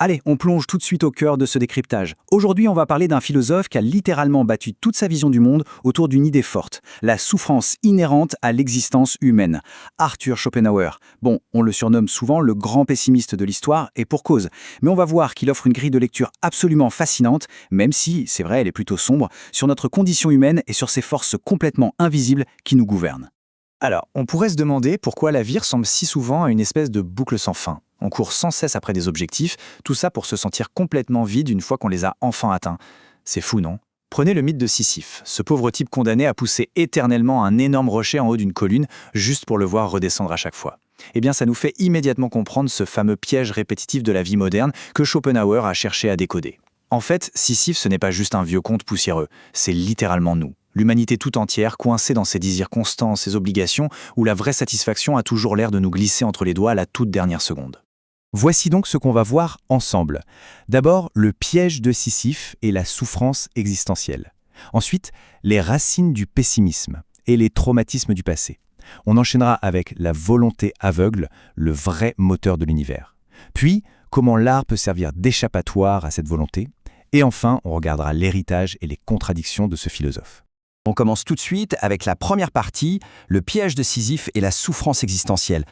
Allez, on plonge tout de suite au cœur de ce décryptage. Aujourd'hui, on va parler d'un philosophe qui a littéralement battu toute sa vision du monde autour d'une idée forte, la souffrance inhérente à l'existence humaine. Arthur Schopenhauer. Bon, on le surnomme souvent le grand pessimiste de l'histoire, et pour cause. Mais on va voir qu'il offre une grille de lecture absolument fascinante, même si, c'est vrai, elle est plutôt sombre, sur notre condition humaine et sur ces forces complètement invisibles qui nous gouvernent. Alors, on pourrait se demander pourquoi la vie ressemble si souvent à une espèce de boucle sans fin. On court sans cesse après des objectifs, tout ça pour se sentir complètement vide une fois qu'on les a enfin atteints. C'est fou, non? Prenez le mythe de Sisyphe, ce pauvre type condamné à pousser éternellement un énorme rocher en haut d'une colline, juste pour le voir redescendre à chaque fois. Eh bien, ça nous fait immédiatement comprendre ce fameux piège répétitif de la vie moderne que Schopenhauer a cherché à décoder. En fait, Sisyphe, ce n'est pas juste un vieux conte poussiéreux, c'est littéralement nous. L'humanité tout entière, coincée dans ses désirs constants, ses obligations, où la vraie satisfaction a toujours l'air de nous glisser entre les doigts à la toute dernière seconde. Voici donc ce qu'on va voir ensemble. D'abord, le piège de Sisyphe et la souffrance existentielle. Ensuite, les racines du pessimisme et les traumatismes du passé. On enchaînera avec la volonté aveugle, le vrai moteur de l'univers. Puis, comment l'art peut servir d'échappatoire à cette volonté. Et enfin, on regardera l'héritage et les contradictions de ce philosophe. On commence tout de suite avec la première partie, le piège de Sisyphe et la souffrance existentielle.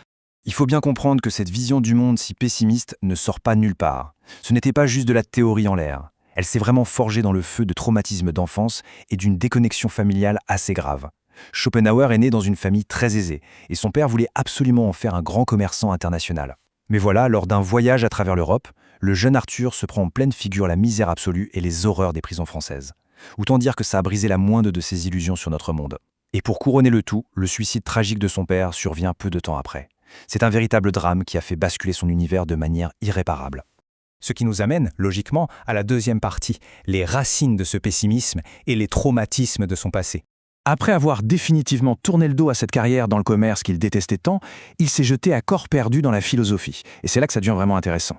Il faut bien comprendre que cette vision du monde si pessimiste ne sort pas nulle part. Ce n'était pas juste de la théorie en l'air. Elle s'est vraiment forgée dans le feu de traumatismes d'enfance et d'une déconnexion familiale assez grave. Schopenhauer est né dans une famille très aisée et son père voulait absolument en faire un grand commerçant international. Mais voilà, lors d'un voyage à travers l'Europe, le jeune Arthur se prend en pleine figure la misère absolue et les horreurs des prisons françaises. Autant dire que ça a brisé la moindre de ses illusions sur notre monde. Et pour couronner le tout, le suicide tragique de son père survient peu de temps après. C'est un véritable drame qui a fait basculer son univers de manière irréparable. Ce qui nous amène, logiquement, à la deuxième partie, les racines de ce pessimisme et les traumatismes de son passé. Après avoir définitivement tourné le dos à cette carrière dans le commerce qu'il détestait tant, il s'est jeté à corps perdu dans la philosophie. Et c'est là que ça devient vraiment intéressant.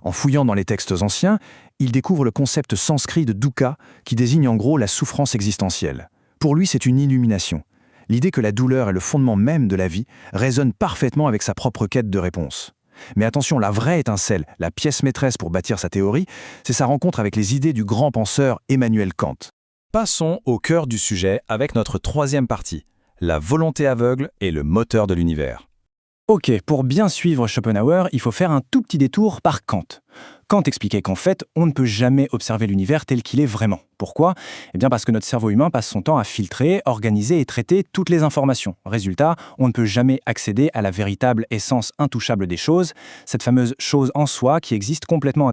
En fouillant dans les textes anciens, il découvre le concept sanskrit de dukkha, qui désigne en gros la souffrance existentielle. Pour lui, c'est une illumination. L'idée que la douleur est le fondement même de la vie résonne parfaitement avec sa propre quête de réponse. Mais attention, la vraie étincelle, la pièce maîtresse pour bâtir sa théorie, c'est sa rencontre avec les idées du grand penseur Emmanuel Kant. Passons au cœur du sujet avec notre troisième partie, la volonté aveugle et le moteur de l'univers. Ok, pour bien suivre Schopenhauer, il faut faire un tout petit détour par Kant. Kant expliquait qu'en fait, on ne peut jamais observer l'univers tel qu'il est vraiment. Pourquoi? Eh bien parce que notre cerveau humain passe son temps à filtrer, organiser et traiter toutes les informations. Résultat, on ne peut jamais accéder à la véritable essence intouchable des choses, cette fameuse chose en soi qui existe complètement